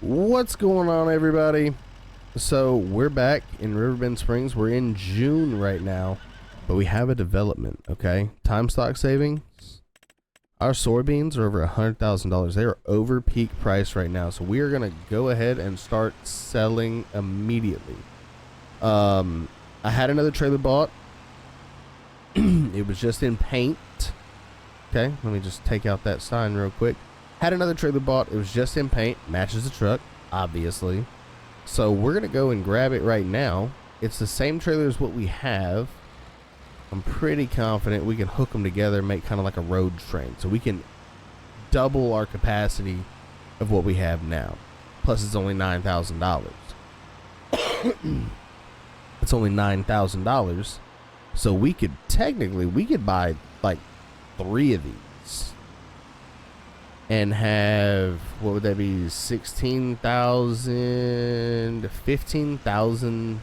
What's going on, everybody? So we're back in Riverbend Springs. We're in June right now, but we have a development. Okay, time stock savings. Our soybeans are over $100,000. They are over peak price right now, so we are gonna go ahead and start selling immediately. I had another trailer bought. It was just in paint. Okay, let me just take out that sign real quick. Had another trailer bought. It was just in paint. Matches the truck, obviously. So we're going to go and grab it right now. It's the same trailer as what we have. I'm pretty confident we can hook them together and make kind of like a road train. So we can double our capacity of what we have now. Plus it's only $9,000. It's only $9,000. So we could buy like 3 of these. And have, what would that be, 16,000, 15,000,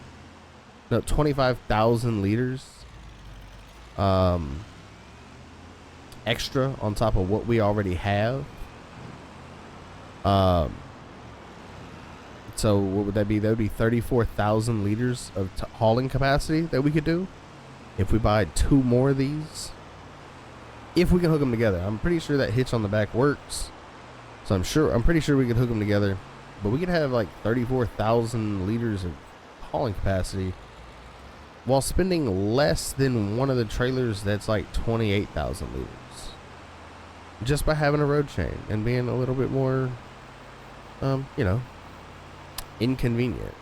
no, 25,000 liters extra on top of what we already have. So what would that be? That would be 34,000 liters of hauling capacity that we could do if we buy 2 more of these. If we can hook them together. I'm pretty sure that hitch on the back works. So I'm pretty sure we could hook them together. But we could have like 34,000 liters of hauling capacity while spending less than one of the trailers that's like 28,000 liters. Just by having a road chain and being a little bit more, inconvenient.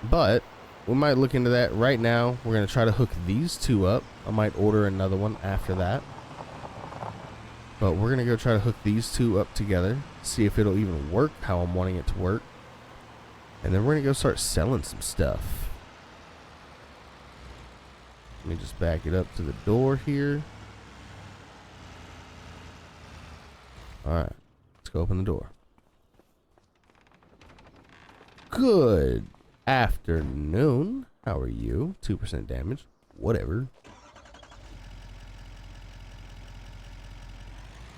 But we might look into that right now. We're going to try to hook these 2 up. I might order another one after that. But we're going to go try to hook these 2 up together. See if it'll even work how I'm wanting it to work. And then we're going to go start selling some stuff. Let me just back it up to the door here. Alright. Let's go open the door. Good afternoon. How are you? 2% damage. Whatever.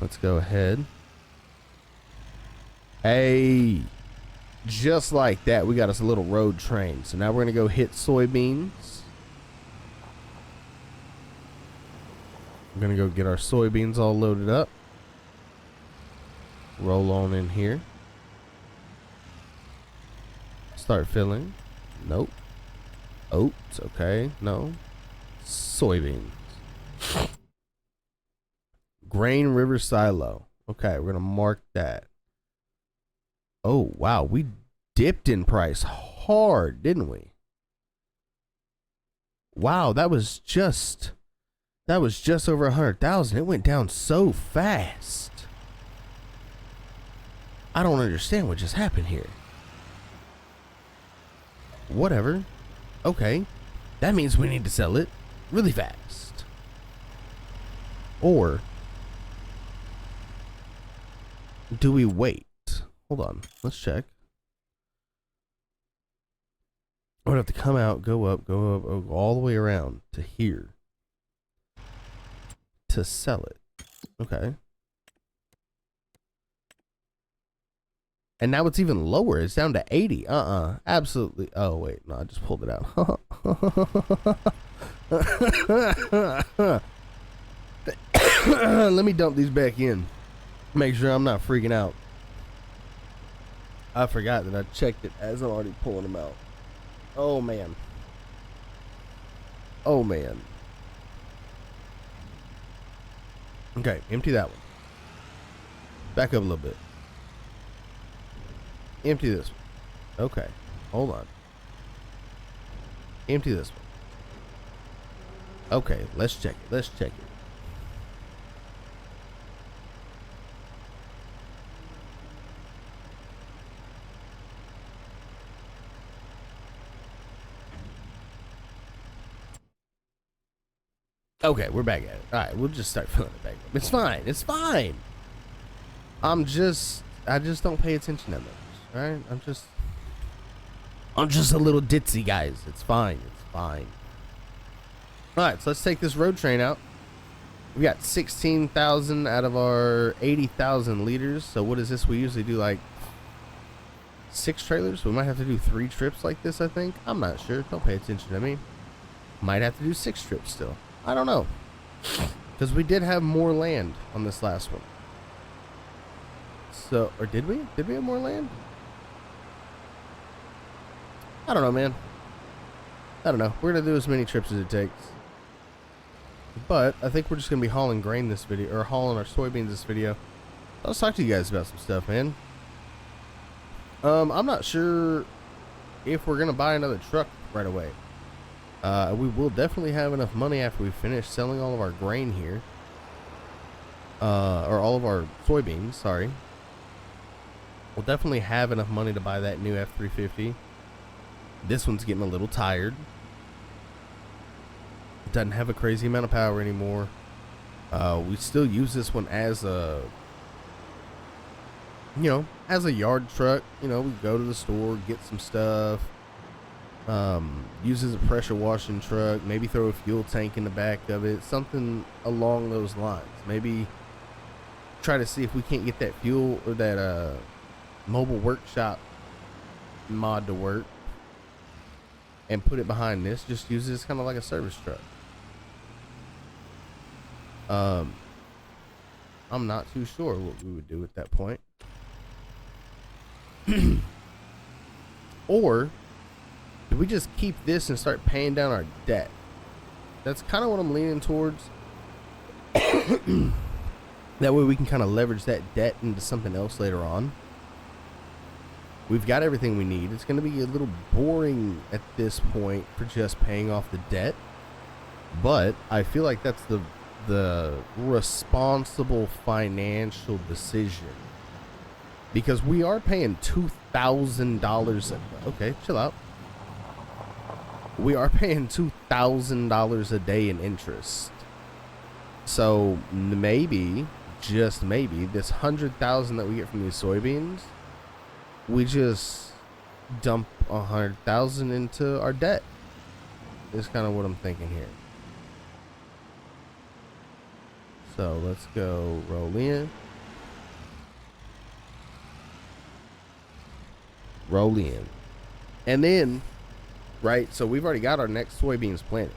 Let's go ahead. Hey. Just like that, we got us a little road train. So now we're going to go hit soybeans. We're going to go get our soybeans all loaded up. Roll on in here. Start filling. Nope. Oats, okay. No. Soybeans. Grain River Silo. Okay, we're going to mark that. Oh, wow. We dipped in price hard, didn't we? Wow, that was just over 100,000. It went down so fast. I don't understand what just happened here. Whatever. Okay. That means we need to sell it really fast. Or do we wait? Hold on. Let's check. I would have to come out, go up, go all the way around to here to sell it. Okay. And now it's even lower. It's down to 80. Absolutely. Oh, wait. No, I just pulled it out. Let me dump these back in. Make sure I'm not freaking out. I forgot that I checked it as I'm already pulling them out. Oh, man. Oh, man. Okay, empty that one. Back up a little bit. Empty this one. Okay, hold on. Empty this one. Okay, let's check it. Let's check it. Okay, we're back at it. All right, we'll just start filling it back up. It's fine. It's fine. I just don't pay attention that much. All right, I'm just a little ditzy, guys. It's fine. It's fine. All right, so let's take this road train out. We got 16,000 out of our 80,000 liters. So what is this? We usually do like 6 trailers. We might have to do 3 trips like this, I think. I'm not sure. Don't pay attention to me. Might have to do 6 trips still. I don't know. Because we did have more land on this last one. So, or did we? Did we have more land? I don't know, man. I don't know. We're going to do as many trips as it takes. But I think we're just going to be hauling grain this video, or hauling our soybeans this video. Let's talk to you guys about some stuff, man. I'm not sure if we're going to buy another truck right away. We will definitely have enough money after we finish selling all of our grain here. Or all of our soybeans, sorry. We'll definitely have enough money to buy that new F-350. This one's getting a little tired. It doesn't have a crazy amount of power anymore. We still use this one as a, you know, as a yard truck. You know, we go to the store, get some stuff. Use as a pressure washing truck. Maybe throw a fuel tank in the back of it. Something along those lines. Maybe try to see if we can't get that fuel or that mobile workshop mod to work and put it behind this. Just use this kind of like a service truck. I'm not too sure what we would do at that point. Or do we just keep this and start paying down our debt? That's kind of what I'm leaning towards. That way we can kind of leverage that debt into something else later on. We've got everything we need. It's going to be a little boring at this point for just paying off the debt. But I feel like that's the responsible financial decision. Because we are paying $2,000. Okay, chill out. We are paying $2,000 a day in interest. So maybe, just maybe, this $100,000 that we get from these soybeans, we just dump $100,000 into our debt. Is kind of what I'm thinking here. So let's go roll in. Roll in. And then, right, so we've already got our next soybeans planted.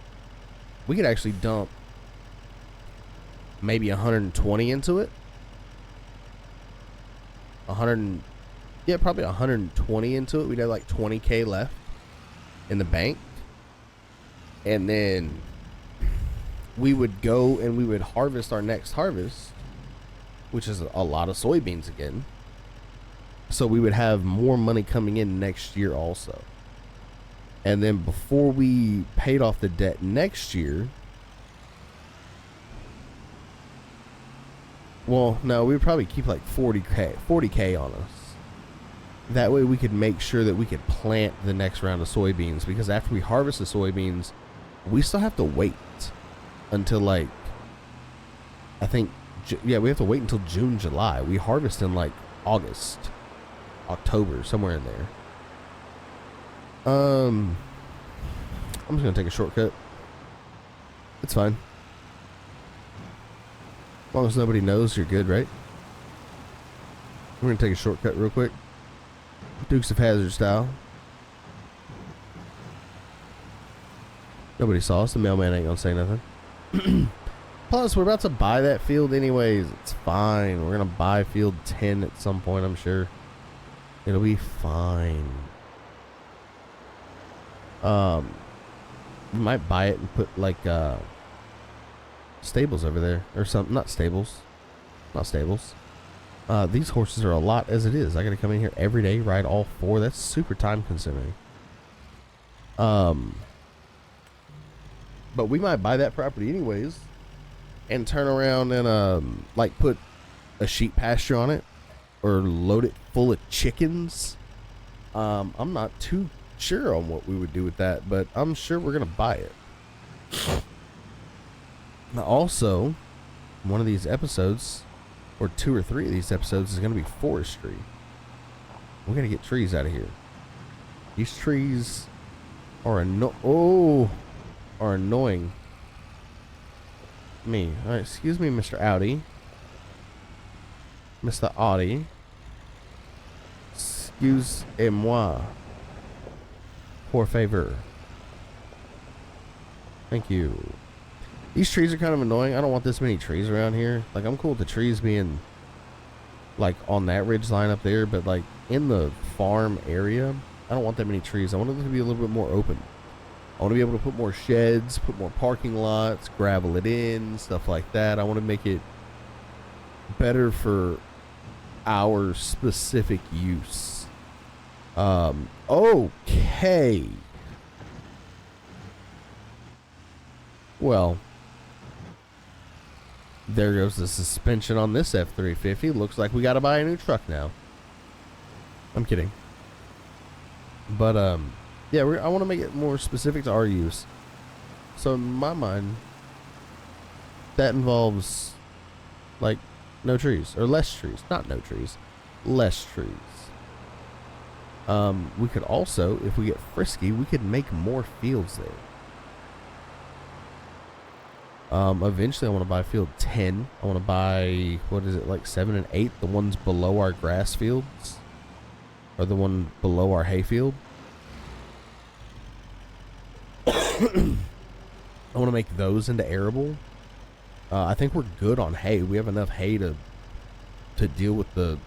We could actually dump maybe 120 into it. Probably 120 into it. We'd have like 20K left in the bank. And then we would go and we would harvest our next harvest, which is a lot of soybeans again. So we would have more money coming in next year also. And then before we paid off the debt next year, well, no, we would probably keep like 40K on us. That way we could make sure that we could plant the next round of soybeans, because after we harvest the soybeans, we still have to wait until like, I think, yeah, we have to wait until June, July. We harvest in like August, October, somewhere in there. I'm just gonna take a shortcut. It's fine. As long as nobody knows, you're good, right? We're gonna take a shortcut real quick. Dukes of Hazzard style. Nobody saw us. The mailman ain't gonna say nothing. Plus, we're about to buy that field anyways. It's fine. We're gonna buy field 10 at some point, I'm sure. It'll be fine. We might buy it and put like stables over there or something. Not stables. These horses are a lot as it is. I gotta come in here every day, ride all 4. That's super time consuming. But we might buy that property anyways and turn around and like put a sheep pasture on it or load it full of chickens. I'm not too sure on what we would do with that, but I'm sure we're gonna buy it. Now also, one of these episodes, or 2 or 3 of these episodes, is gonna be forestry. We're gonna get trees out of here. These trees are annoying me. All right, excuse me, Mr. Audi. Mr. Audi. Excusez-moi. Por favor. Thank you. These trees are kind of annoying. I don't want this many trees around here. Like, I'm cool with the trees being, like, on that ridge line up there, but, like, in the farm area, I don't want that many trees. I want it to be a little bit more open. I want to be able to put more sheds, put more parking lots, gravel it in, stuff like that. I want to make it better for our specific use. Okay. Well, there goes the suspension on this F-350. Looks like we got to buy a new truck now. I'm kidding. But, yeah, I want to make it more specific to our use. So, in my mind, that involves, like, no trees. Or less trees. Not no trees. Less trees. We could also, if we get frisky, we could make more fields there. Eventually I want to buy field 10. I want to buy, what is it, like 7 and 8? The ones below our grass fields. Or the one below our hay field. I want to make those into arable. I think we're good on hay. We have enough hay to deal with the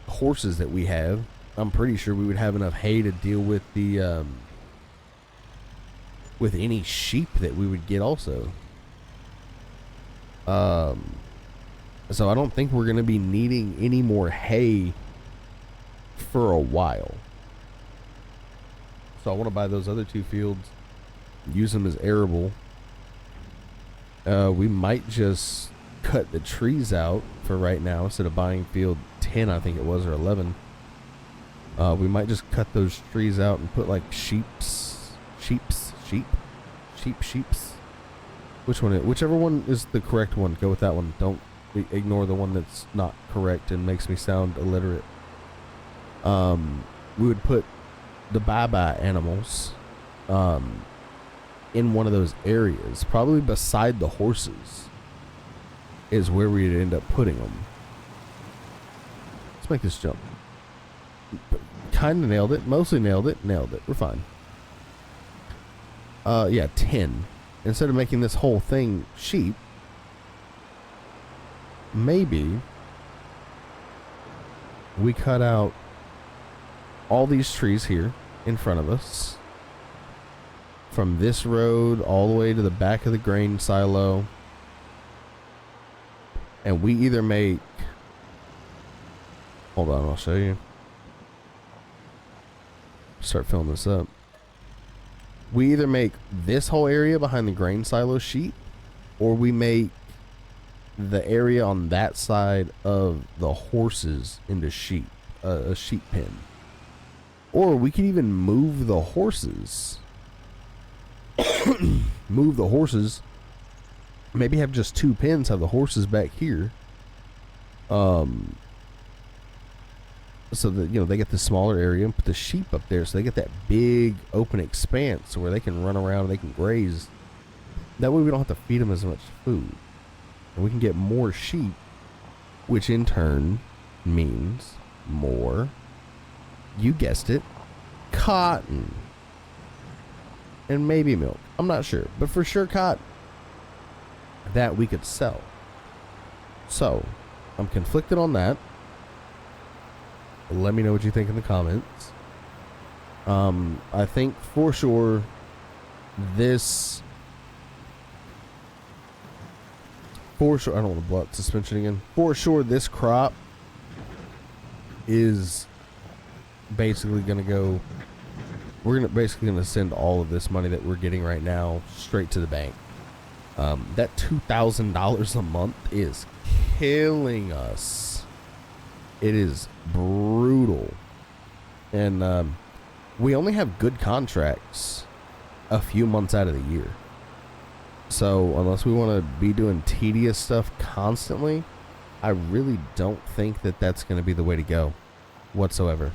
horses that we have. I'm pretty sure we would have enough hay to deal with the with any sheep that we would get also. So I don't think we're going to be needing any more hay for a while. So I want to buy those other 2 fields, use them as arable. We might just cut the trees out for right now instead of buying field 10, I think it was, or 11. We might just cut those trees out and put like sheeps. Whichever one is the correct one, go with that one. Don't ignore the one that's not correct and makes me sound illiterate. We would put the bye-bye animals in one of those areas, probably beside the horses is where we'd end up putting them. Let's make this jump. Kind of nailed it, mostly nailed it. We're fine. Yeah, 10. Instead of making this whole thing sheep, maybe we cut out all these trees here in front of us, from this road all the way to the back of the grain silo, and we either make, hold on, I'll show you. Start filling this up. We either make this whole area behind the grain silo sheep, or we make the area on that side of the horses into sheep, a sheep pen. Or we can even move the horses. Move the horses. Maybe have just 2 pens, have the horses back here. So that, you know, they get the smaller area, and put the sheep up there so they get that big open expanse where they can run around and they can graze. That way we don't have to feed them as much food. And we can get more sheep, which in turn means more, you guessed it, cotton. And maybe milk. I'm not sure, but for sure cotton that we could sell. So, I'm conflicted on that. Let me know what you think in the comments. I think for sure this, I don't want to blow up suspension again. For sure this crop is basically going to go, we're basically going to send all of this money that we're getting right now straight to the bank. That $2,000 a month is killing us. It is brutal. And we only have good contracts a few months out of the year. So unless we want to be doing tedious stuff constantly, I really don't think that that's going to be the way to go whatsoever.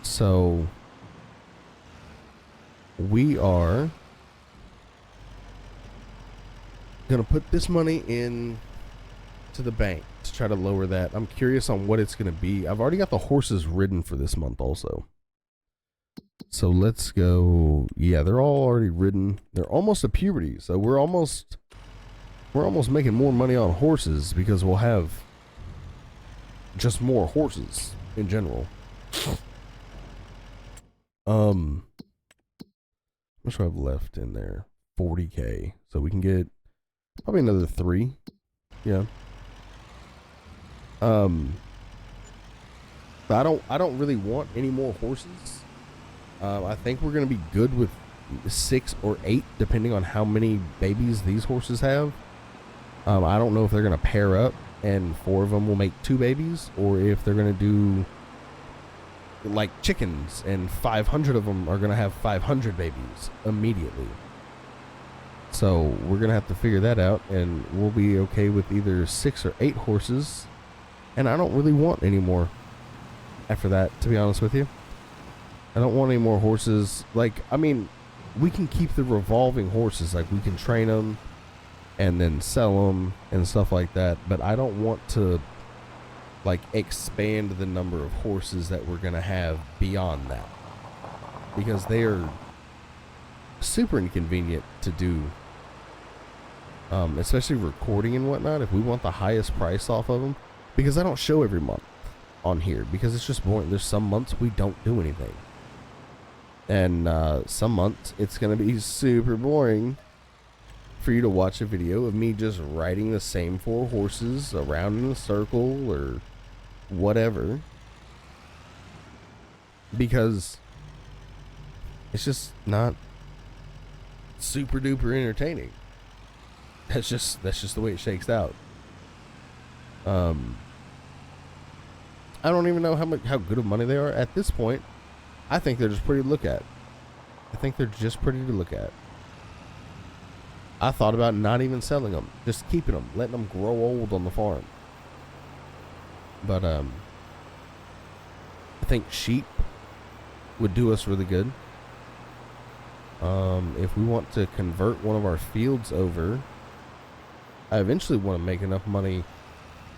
So we are going to put this money in to the bank to try to lower that. I'm curious on what it's going to be. I've already got the horses ridden for this month also. So let's go. Yeah, they're all already ridden. They're almost at puberty. So we're almost making more money on horses because we'll have just more horses in general. How much do I have left in there? 40K. So we can get probably another 3. Yeah. But I don't really want any more horses. I think we're gonna be good with 6 or 8, depending on how many babies these horses have. I don't know if they're gonna pair up and 4 of them will make 2 babies, or if they're gonna do like chickens and 500 of them are gonna have 500 babies immediately. So we're gonna have to figure that out, and we'll be okay with either 6 or 8 horses. And I don't really want any more after that, to be honest with you. I don't want any more horses. Like, I mean, we can keep the revolving horses. Like, we can train them and then sell them and stuff like that. But I don't want to, like, expand the number of horses that we're going to have beyond that. Because they are super inconvenient to do. Especially recording and whatnot. If we want the highest price off of them. Because I don't show every month on here. Because it's just boring. There's some months we don't do anything. And some months it's going to be super boring for you to watch a video of me just riding the same 4 horses around in a circle or whatever. Because it's just not super duper entertaining. That's just the way it shakes out. I don't even know how good of money they are at this point. I think they're just pretty to look at. I thought about not even selling them, just keeping them, letting them grow old on the farm. But I think sheep would do us really good. If we want to convert one of our fields over, I eventually want to make enough money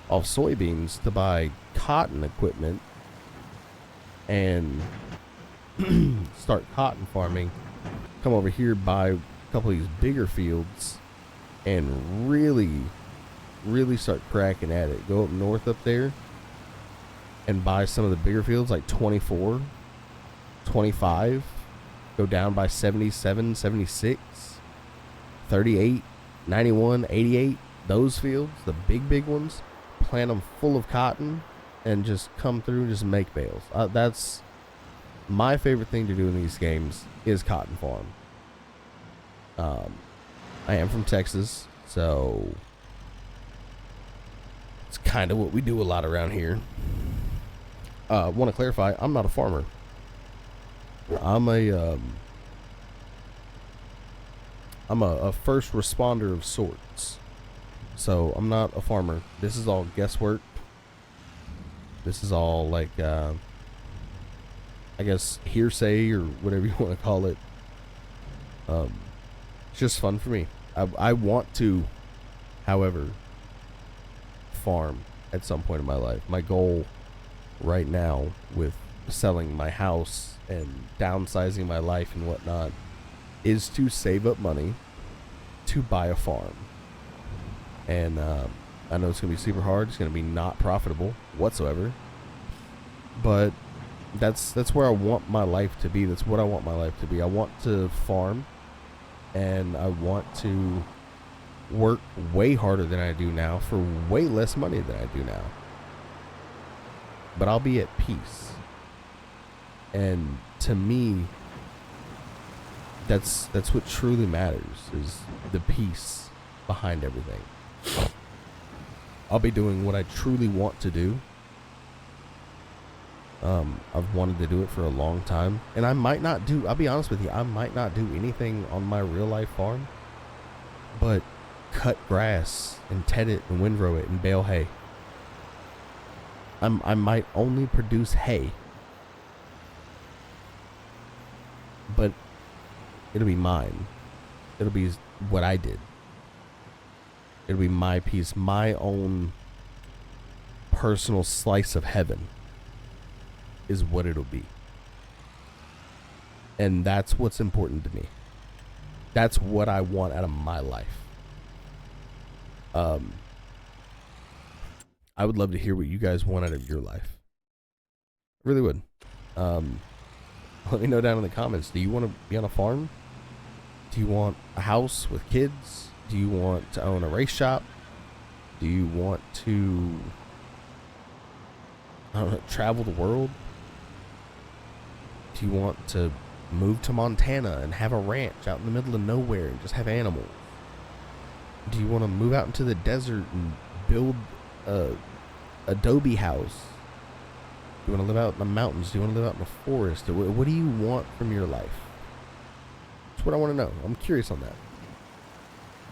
off soybeans to buy cotton equipment and start cotton farming. Come over here, buy a couple of these bigger fields and really start cracking at it. Go up north up there and buy some of the bigger fields, like 24, 25. Go down by 77, 76, 38, 91, 88. Those fields, the big ones, plant them full of cotton and just come through and just make bales. That's my favorite thing to do in these games, is cotton farm. I am from Texas, so it's kind of what we do a lot around here. Want to clarify, I'm not a farmer. I'm a first responder of sorts. So I'm not a farmer. This is all guesswork. This is all like I guess hearsay or whatever you want to call it. It's just fun for me. I want to, however, farm at some point in my life. My goal right now with selling my house and downsizing my life and whatnot is to save up money to buy a farm. And I know it's going to be super hard. It's going to be not profitable whatsoever. But that's where I want my life to be. That's what I want my life to be. I want to farm, and I want to work way harder than I do now for way less money than I do now. But I'll be at peace. And to me, that's what truly matters, is the peace behind everything. I'll be doing what I truly want to do. I've wanted to do it for a long time, and I might not do, I'll be honest with you, I might not do anything on my real life farm, but cut grass and ted it and windrow it and bale hay. I might only produce hay, but it'll be mine. It'll be what I did. It'll be my piece, my own personal slice of heaven is what it'll be. And that's what's important to me. That's what I want out of my life. I would love to hear what you guys want out of your life. I really would. Let me know down in the comments. Do you want to be on a farm? Do you want a house with kids? Do you want to own a race shop? Do you want to, I don't know, travel the world? Do you want to move to Montana and have a ranch out in the middle of nowhere and just have animals? Do you want to move out into the desert and build a adobe house? Do you want to live out in the mountains? Do you want to live out in the forest? What do you want from your life? That's what I want to know. I'm curious on that.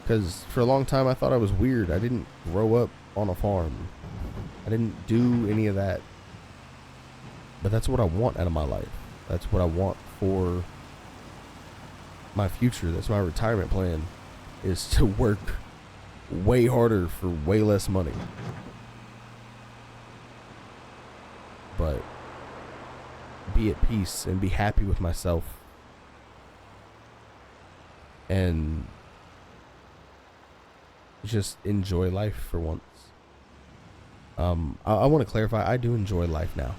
Because for a long time I thought I was weird. I didn't grow up on a farm. I didn't do any of that. But that's what I want out of my life. That's what I want for my future. That's my retirement plan, is to work way harder for way less money. But be at peace and be happy with myself. And just enjoy life for once. I want to clarify, I do enjoy life now.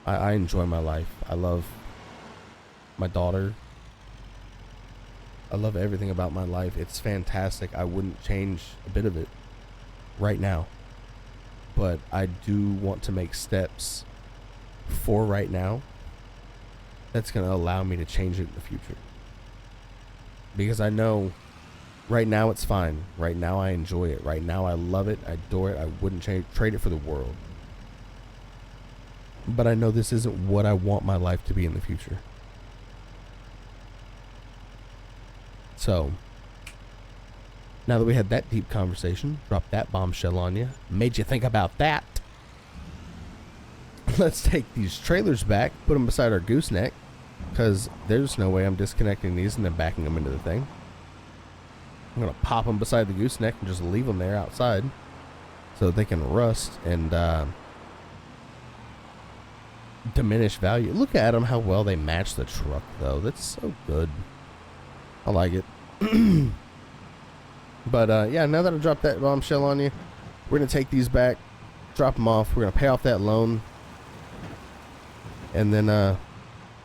I enjoy my life. I love my daughter. I love everything about my life. It's fantastic. I wouldn't change a bit of it right now. But I do want to make steps for right now that's going to allow me to change it in the future. Because I know right now it's fine. Right now I enjoy it. Right now I love it. I adore it. I wouldn't trade it for the world. But I know this isn't what I want my life to be in the future. So, now that we had that deep conversation, dropped that bombshell on you, made you think about that, let's take these trailers back, put them beside our gooseneck, because there's no way I'm disconnecting these and then backing them into the thing. I'm going to pop them beside the gooseneck and just leave them there outside so that they can rust and diminish value. Look at them, how well they match the truck, though. That's so good. I like it. But yeah, now that I dropped that bombshell on you, we're going to take these back, drop them off. We're going to pay off that loan. And then I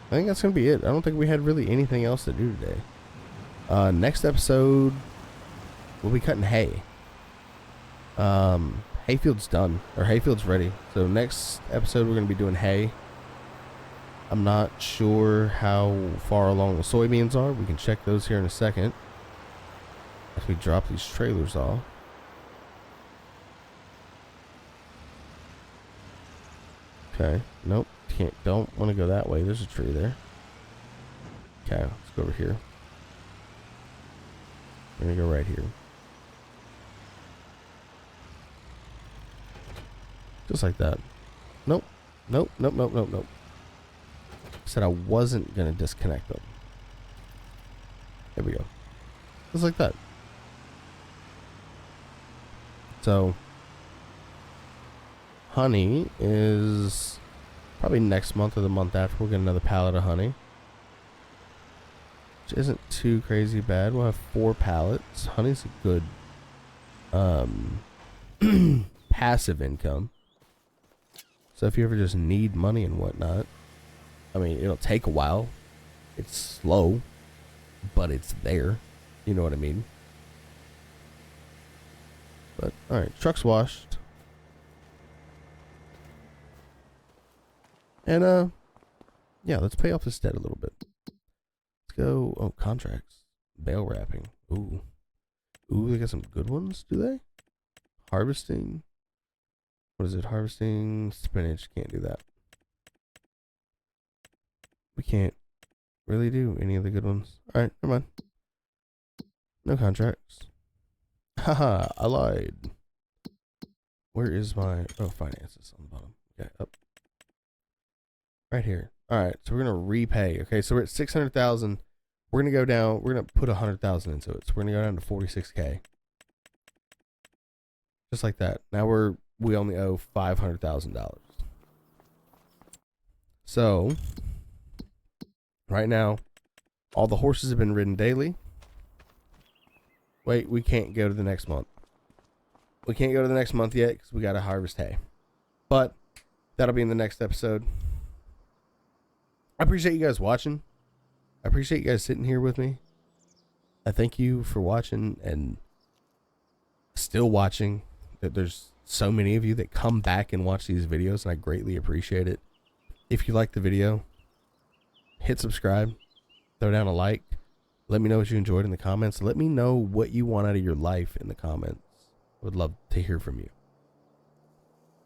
think that's going to be it. I don't think we had really anything else to do today. Next episode, we'll be cutting hay. Hayfield's done, or hayfield's ready. So next episode, we're going to be doing hay. I'm not sure how far along the soybeans are. We can check those here in a second. As we drop these trailers off. Okay. Nope. Don't want to go that way. There's a tree there. Okay. Let's go over here. We're going to go right here. Just like that. Nope. Nope. Nope. Nope. Nope. Nope. Said I wasn't going to disconnect them. There we go. Just like that. So, honey is probably next month or the month after. We'll get another pallet of honey, which isn't too crazy bad. We'll have 4 pallets. Honey's a good passive income. So if you ever just need money and whatnot, I mean, it'll take a while. It's slow, but it's there. You know what I mean? But, alright, truck's washed. And, yeah, let's pay off this debt a little bit. Let's go, oh, contracts. Bale wrapping. Ooh. Ooh, they got some good ones, do they? Harvesting. What is it? Harvesting spinach. Can't do that. We can't really do any of the good ones. Alright, never mind. No contracts. Haha, I lied. Where is my... Oh, finances on the bottom. Okay, up. Right here. Alright, so we're going to repay. Okay, so we're at 600,000. We're going to go down. We're going to put 100,000 into it. So we're going to go down to 46K. Just like that. Now we're we only owe $500,000. So right now, all the horses have been ridden daily. Wait, we can't go to the next month. We can't go to the next month yet because we got to harvest hay. But that'll be in the next episode. I appreciate you guys watching. I appreciate you guys sitting here with me. I thank you for watching and still watching. That there's so many of you that come back and watch these videos, and I greatly appreciate it. If you like the video, hit subscribe, throw down a like. Let me know what you enjoyed in the comments. Let me know what you want out of your life in the comments. I would love to hear from you.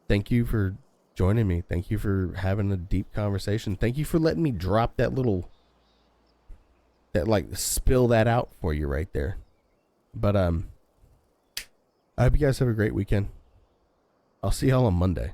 Thank you for joining me. Thank you for having a deep conversation. Thank you for letting me drop that little, spill that out for you right there. But I hope you guys have a great weekend. I'll see y'all on Monday.